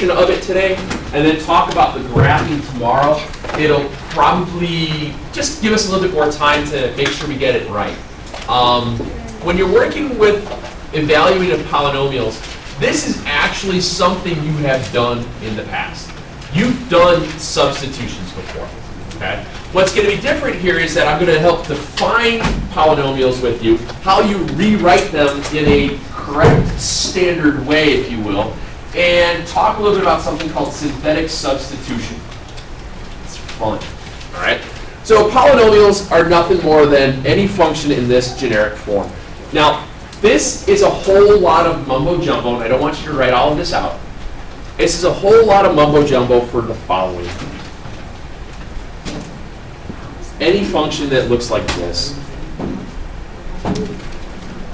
of it today and then talk about the graphing tomorrow. It'll probably just give us a little bit more time to make sure we get it right. When you're working with evaluating polynomials, this is actually something you have done in the past. You've done substitutions before. Okay? What's going to be different here is that I'm going to help define polynomials with you, how you rewrite them in a correct standard way, if you will, and talk a little bit about something called synthetic substitution. It's fun. All right? So polynomials are nothing more than any function in this generic form. Now, this is a whole lot of mumbo jumbo, and I don't want you to write all of this out. This is a whole lot of mumbo jumbo for the following. Any function that looks like this.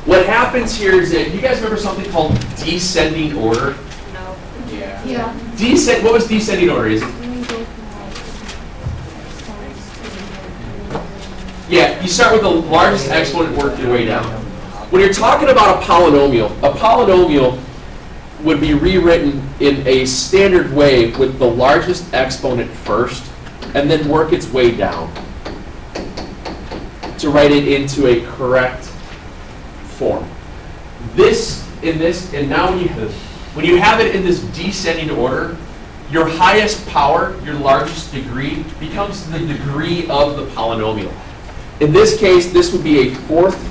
What happens here is that, you guys remember something called descending order? No. Yeah. What was descending order? Is it? Yeah, you start with the largest exponent and work your way down. When you're talking about a polynomial would be rewritten in a standard way with the largest exponent first and then work its way down to write it into a correct form. And now when you have it in this descending order, your highest power, your largest degree, becomes the degree of the polynomial. In this case, this would be a fourth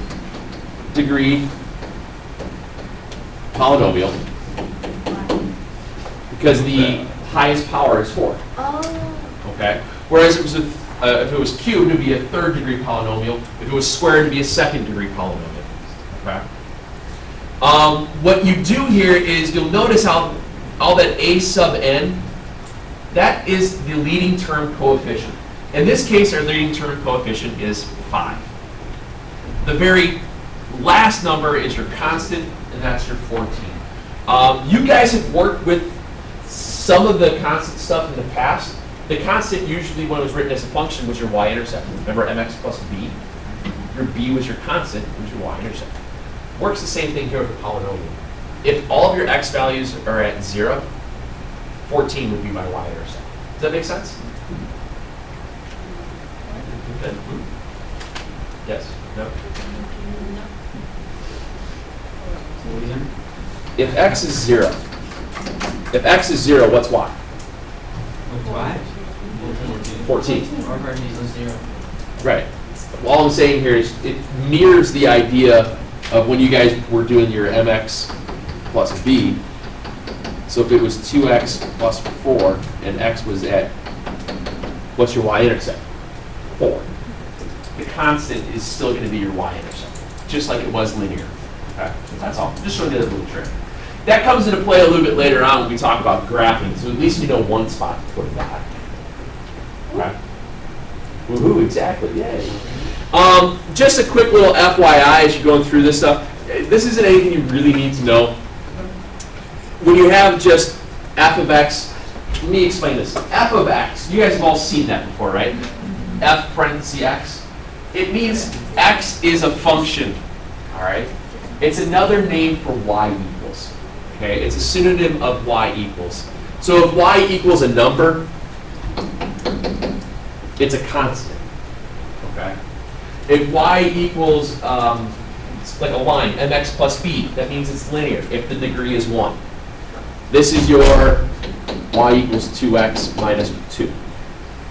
degree polynomial because the highest power is 4. Oh. Okay? Whereas if it was cubed, it would be a third degree polynomial. If it was squared, it would be a second degree polynomial. Okay? What you do here is you'll notice how all that a sub n, that is the leading term coefficient. In this case, our leading term coefficient is 5. The very last number is your constant, and that's your 14. You guys have worked with some of the constant stuff in the past. The constant usually, when it was written as a function, was your y-intercept. Remember mx plus b? Your b was your constant, was your y-intercept. Works the same thing here with a polynomial. If all of your x values are at 0, 14 would be my y-intercept. Does that make sense? Good. Yes? No? If x is 0, what's y? Y? 14. Or 0. Right. All I'm saying here is it mirrors the idea of when you guys were doing your mx plus b. So if it was 2x plus 4 and x was at, what's your y-intercept? 4. The constant is still going to be your y-intercept, just like it was linear. Okay? That's all. Just showing you that little trick. That comes into play a little bit later on when we talk about graphing, so at least we know one spot to put it at. Okay? Woohoo, exactly, yay. Just a quick little FYI as you're going through this stuff. This isn't anything you really need to know. When you have just f of x, let me explain this. F of x, you guys have all seen that before, right? F parentheses x. It means x is a function, all right? It's another name for y equals, okay? It's a synonym of y equals. So if y equals a number, it's a constant, okay? If y equals, it's like a line, mx plus b, that means it's linear if the degree is 1. This is your y equals 2x minus 2.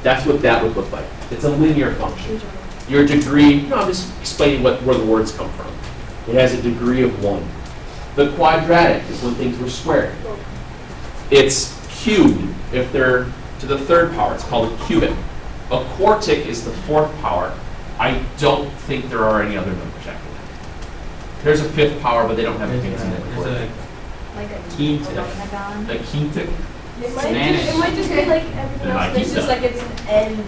That's what that would look like. It's a linear function. Your degree, no, I'm just explaining where the words come from. It has a degree of 1. The quadratic is when things were squared. It's cubed if they're to the third power. It's called a cubit. A quartic is the fourth power. I don't think there are any other numbers after that. There's a fifth power, but they don't have a fancy name. Like a quintic. A quintic? It might just be like everything else. It's just like it's an end.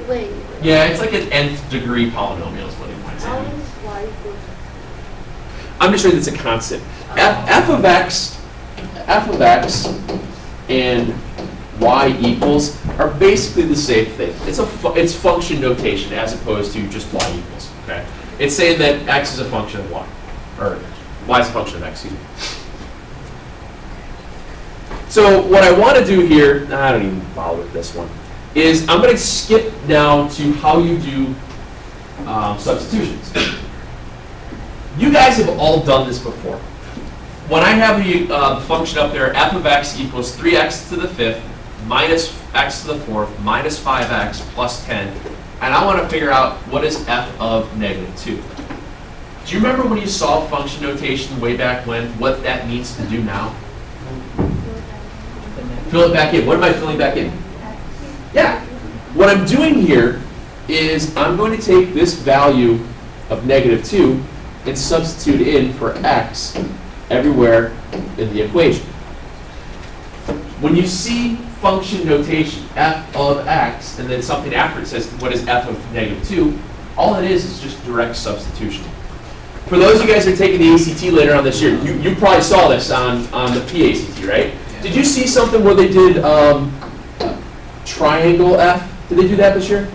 Wait. Yeah, it's like an nth degree polynomial is what it might How say. is y equals? I'm just saying it's a constant. F of x and y equals are basically the same thing. It's function notation as opposed to just y equals. Okay, it's saying that x is a function of y, or y is a function of x. Excuse me. So what I want to do here, I don't even bother with this one, is I'm going to skip now to how you do substitutions. You guys have all done this before. When I have the function up there, f of x equals 3x to the 5th minus x to the 4th minus 5x plus 10, and I want to figure out what is f of -2. Do you remember when you saw function notation way back when, what that means to do now? Fill it back in. What am I filling back in? Yeah. What I'm doing here is I'm going to take this value of -2 and substitute in for x everywhere in the equation. When you see function notation, f of x, and then something after it says, what is f of -2, all it is just direct substitution. For those of you guys who are taking the ACT later on this year, you probably saw this on the PACT, right? Did you see something where they did triangle f? Did they do that this year?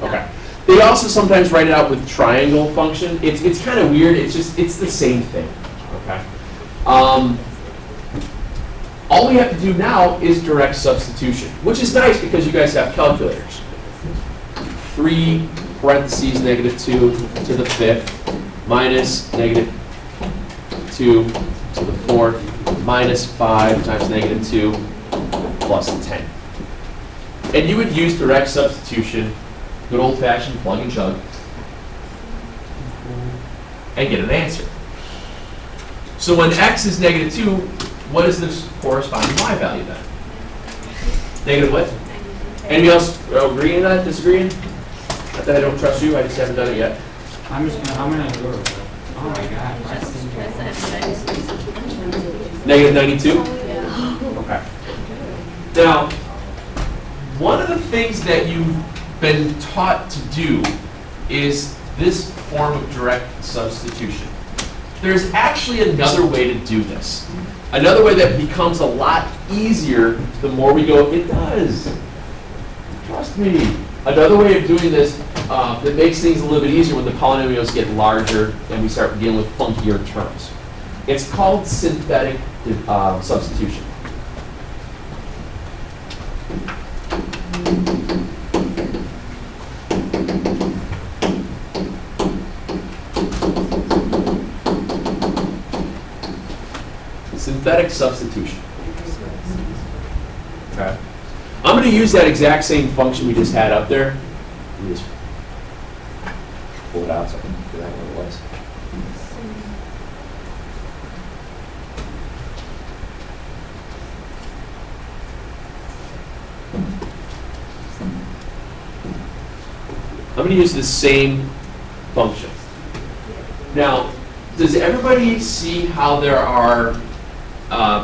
Okay. They also sometimes write it out with triangle function. It's kind of weird. It's the same thing. Okay. All we have to do now is direct substitution, which is nice because you guys have calculators. 3 parentheses -2 to the 5th minus -2 to the 4th minus 5 times -2 plus 10. And you would use direct substitution, good old-fashioned plug and chug, and get an answer. So when x is -2, what is this corresponding y value then? Negative what? Anybody else agreeing on that, disagreeing? Not that I don't trust you, I just haven't done it yet. I'm gonna go with it. Oh my god. -92? Okay. Now, one of the things that you've been taught to do is this form of direct substitution. There's actually another way to do this. Another way that becomes a lot easier the more we go. It does. Trust me. Another way of doing this that makes things a little bit easier when the polynomials get larger and we start dealing with funkier terms. It's called synthetic substitution. Synthetic substitution. Okay. I'm going to use that exact same function we just had up there. Let me just pull it out so I can figure out what it was. I'm going to use the same function. Now, does everybody see how there are,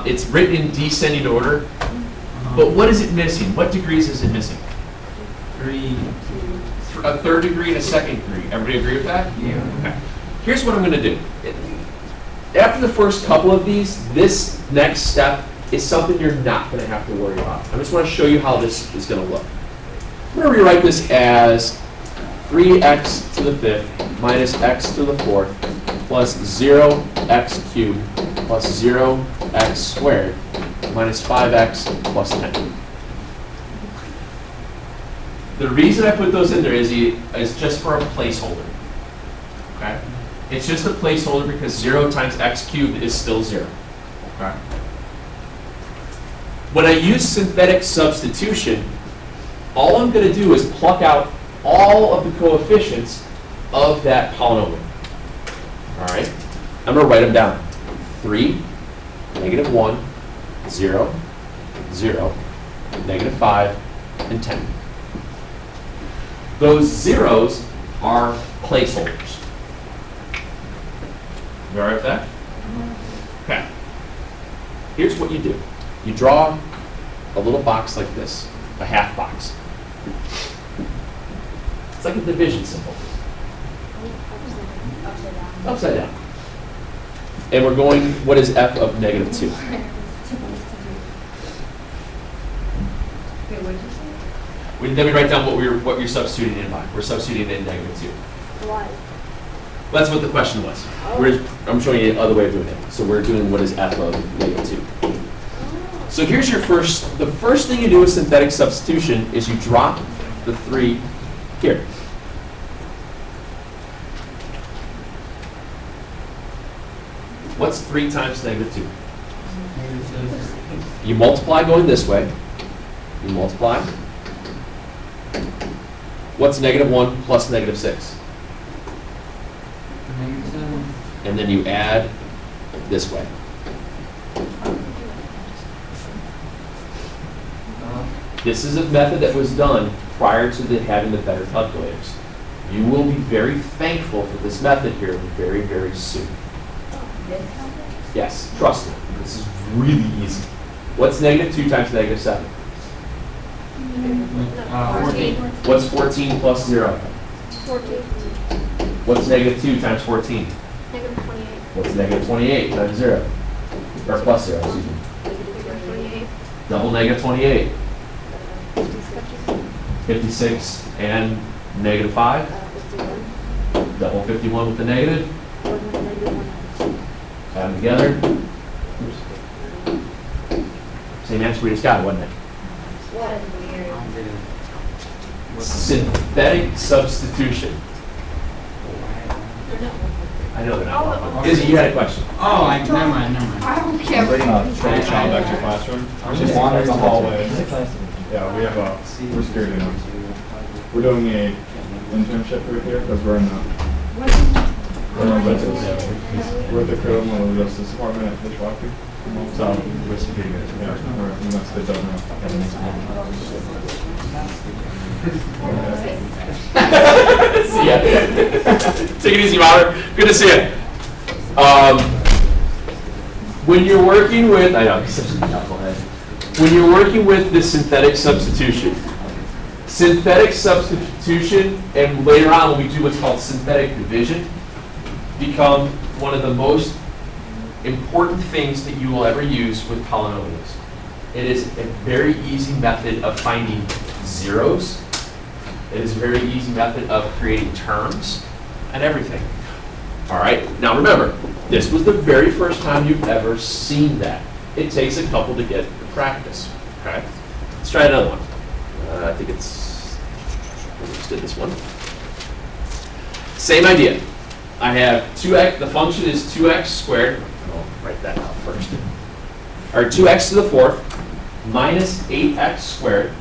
it's written in descending order, but what is it missing? What degrees is it missing? 3. A third degree and a second degree. Everybody agree with that? Yeah. Okay. Here's what I'm going to do. After the first couple of these, this next step is something you're not going to have to worry about. I just want to show you how this is going to look. I'm going to rewrite this as 3x to the 5th minus x to the 4th plus 0x cubed plus 0x squared minus 5x plus 10. The reason I put those in there is just for a placeholder. Okay? It's just a placeholder because 0 times x cubed is still 0. Okay? When I use synthetic substitution, all I'm going to do is pluck out all of the coefficients of that polynomial. All right? I'm going to write them down. 3, -1, 0, 0, -5, and 10. Those zeros are placeholders. You all right with that? Okay. Here's what you do. You draw a little box like this, a half box. It's like a division symbol. Upside down. And we're going, what is f of -2? Then we write down what you're substituting in by. We're substituting in -2. Why? That's what the question was. I'm showing you the other way of doing it. So we're doing what is f of -2. So here's your the first thing you do with synthetic substitution is you drop the 3 here. What's 3 times negative 2? You multiply going this way. You multiply. What's negative 1 plus negative 6? -7. And then you add this way. This is a method that was done prior to having the better calculators. You will be very thankful for this method here very, very soon. Yes, trust me. This is really easy. What's negative 2 times negative 7? 14. What's 14 plus 0? 14. What's negative 2 times 14? Negative 28. What's negative 28 times 0? Or plus 0, excuse me. Negative 28. Double negative 28. 56 and negative 5. 51. Double 51 with the negative. Add them together. Same answer we just got, wasn't it? Synthetic substitution. I know they're not. Izzy, you had a question. Oh, never mind. I don't care. Bring a child back to your classroom. Just wander in the hallway. Yeah, we have we're security now. We're doing a internship right here because we're in the we're at the criminal justice department at Fishwalker. So we're security guys. Yeah, we must have done See ya. Take it easy, Robert. Good to see you. When you're working with, I know, he's such a knucklehead. When you're working with the synthetic substitution and later on when we do what's called synthetic division, become one of the most important things that you will ever use with polynomials. It is a very easy method of finding zeros. It is a very easy method of creating terms and everything. All right, now remember, this was the very first time you've ever seen that. It takes a couple to get the practice, okay? Let's try another one. I think it's, we just did this one. Same idea. I have 2x, the function is 2x squared. I'll write that out first. Or 2x to the 4th minus 8x squared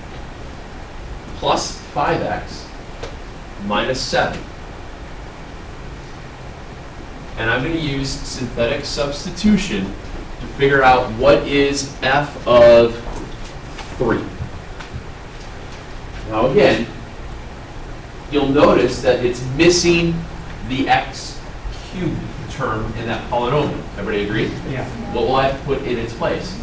plus 5x minus 7. And I'm going to use synthetic substitution to figure out what is f of 3. Now again, you'll notice that it's missing the x cubed term in that polynomial. Everybody agree? Yeah. What will I put in its place?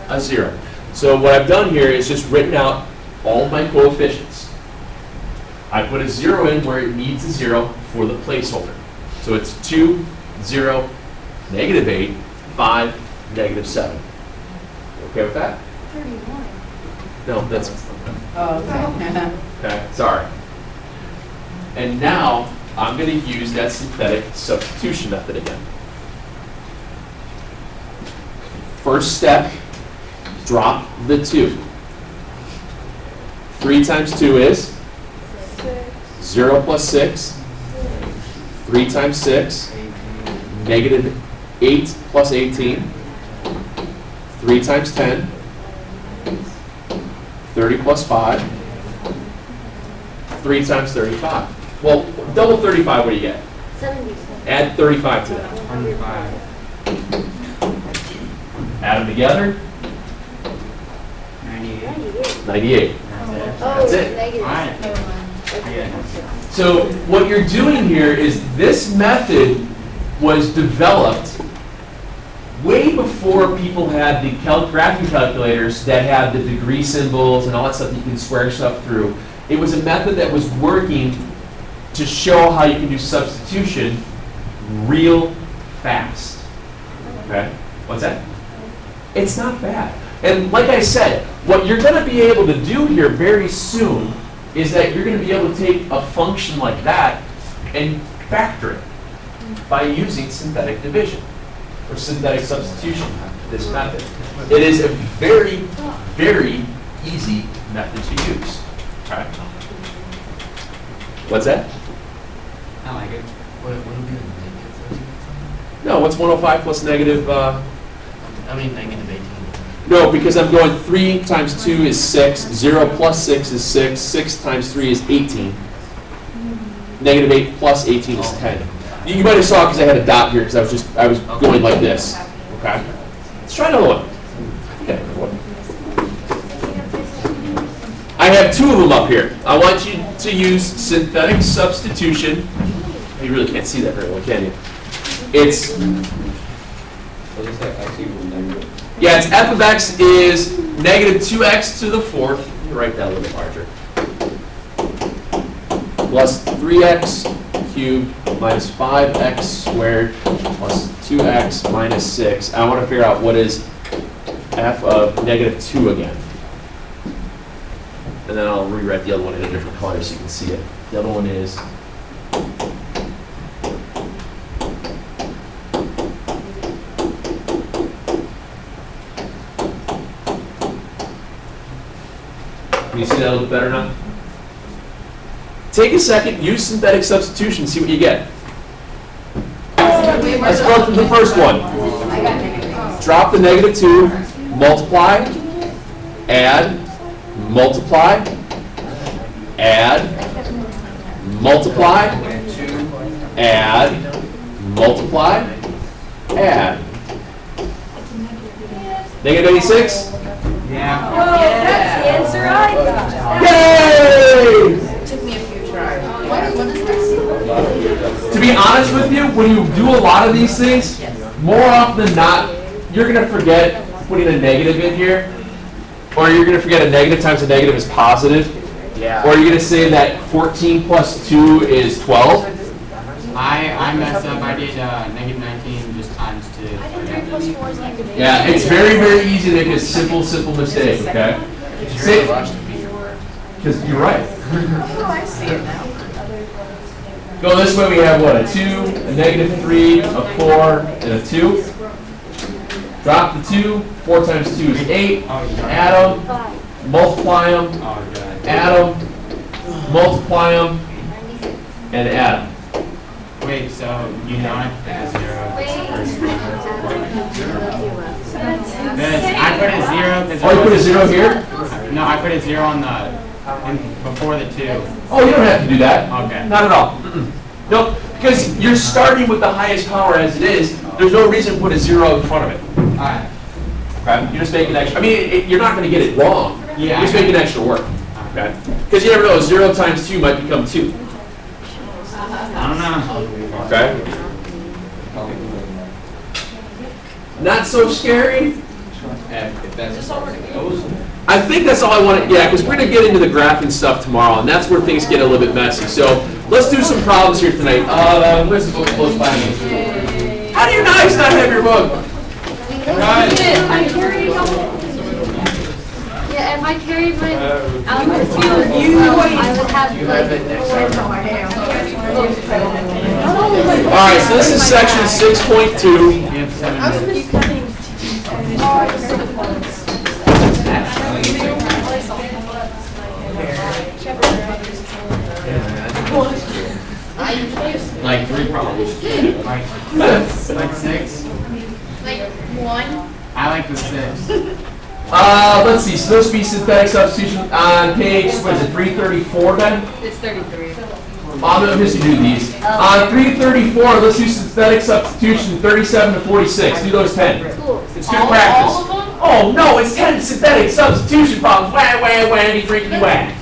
A 0. So what I've done here is just written out all my coefficients. I put a 0 in where it needs a 0 for the placeholder. So it's 2, 0, negative 8, 5, negative 7. Okay with that? 31. No, that's, Oh, okay. okay, sorry. And now I'm going to use that synthetic substitution method again. First step, drop the 2. 3 times 2 is 0 plus 6. 3 times 6, negative 8 plus 18. 3 times 10, 30 plus 5. 3 times 35. Well, double 35, what do you get? 70. Add 35 to that. 25. Add them together, 98. 98. That's it. Negative. Alright. Never mind. Yeah. So what you're doing here is this method was developed way before people had the graphing calculators that had the degree symbols and all that stuff that you can square stuff through. It was a method that was working to show how you can do substitution real fast. Okay? What's that? It's not bad. And like I said, what you're going to be able to do here very soon is that you're going to be able to take a function like that and factor it by using synthetic division or synthetic substitution, this method. It is a very, very easy method to use. Okay. What's that? I like it. What would be the negative? No, what's 105 plus negative? I mean, negative 18. No, because I'm going 3 times 2 is 6, 0 plus 6 is 6, 6 times 3 is 18. Negative 8 plus 18 is 10. You might have saw because I had a dot here because I was going like this. Okay. Let's try another one. Okay. I have 2 of them up here. I want you to use synthetic substitution. You really can't see that very well, can you? It's yeah, it's f of x is negative 2x to the 4th. Let me write that a little bit larger. Plus 3x cubed minus 5x squared plus 2x minus 6. I want to figure out what is f of negative 2 again. And then I'll rewrite the other one in a different color so you can see it. The other one is can you see that a little bit better now? Take a second, use synthetic substitution, see what you get. Let's go through the first one. Drop the negative 2, multiply, add, multiply, add, multiply, add, multiply, add. Negative 86? Yeah. Whoa, that's the answer I got. Yay! Took me a few tries. To be honest with you, when you do a lot of these things, more often than not, you're going to forget putting a negative in here, or you're going to forget a negative times a negative is positive, Yeah. or you're going to say that 14 plus 2 is 12. I messed up. I did negative 19 just times 2. I did 3 plus 4 is negative 8. Yeah, it's very, very easy to make a simple mistake, okay? Say, because you're right. Oh, I see it now. Go this way, we have what, a 2, a negative 3, a 4, and a 2. Drop the 2, 4 times 2 is 8. Add them, multiply them, Oh, God. add them, multiply them, and add them. Wait, so you know I put a 0 I put a 0 because Oh, you put a 0 here? No, I put a 0 on the before the 2. Oh, you don't have to do that. Okay. Not at all. No, because you're starting with the highest power as it is. There's no reason to put a 0 in front of it. Alright. Okay? You're just making extra. I mean, you're not going to get it wrong. Yeah. You're just making extra work. Okay? Because you never know, 0 times 2 might become 2. I don't know. Okay? Not so scary. If that's how it goes. I think that's all I wanted, yeah, because we're going to get into the graphing stuff tomorrow, and that's where things get a little bit messy. So let's do some problems here tonight. Where's the book close by me? How do you guys not have your book? I carried yeah, if I carried my algebra 2, I would have All right, so this is section 6.2. You have 7 Like 3 problems. Like 6. like 1. I like the 6. Let's see, so this be synthetic substitution on page, what is it, 334 then? It's 33. I'm going to just do these. On 334, let's do synthetic substitution 37 to 46. Do those 10. Cool. It's good practice. All of them? Oh, no, it's 10 synthetic substitution problems. Wah, wah, wah, freaky wah.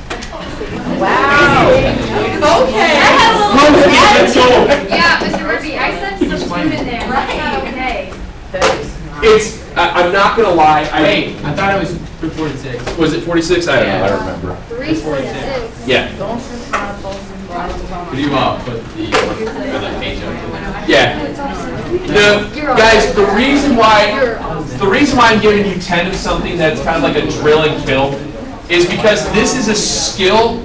Wow. Okay. Let's go. Yeah, Mr. Murphy, I said substitute in there. That's not okay. It's, I'm not going to lie. Wait, I thought it was 346. Was it 46? I don't know. I don't remember. 346. Yeah. Could you put the page up? Yeah. Guys, the reason why I'm giving you 10 of something that's kind of like a drill and kill is because this is a skill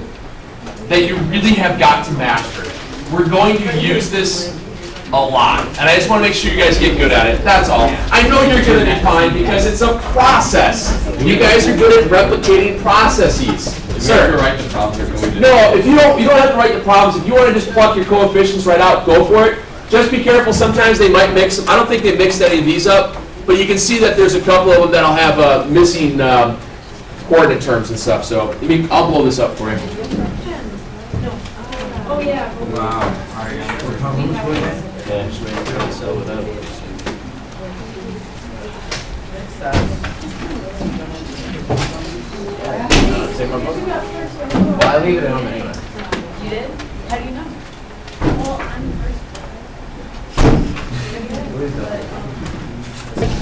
that you really have got to master. We're going to use this a lot. And I just want to make sure you guys get good at it. That's all. I know you're going to be fine because it's a process. You guys are good at replicating processes. If you have to Sir. write the problems, you're going to. No, if you don't have to write the problems. If you want to just pluck your coefficients right out, go for it. Just be careful. Sometimes they might mix them. I don't think they mixed any of these up, but you can see that there's a couple of them that'll have missing coordinate terms and stuff. So I mean, I'll blow this up for you. Oh, yeah. Wow. Well, I leave it at home anyway. You did?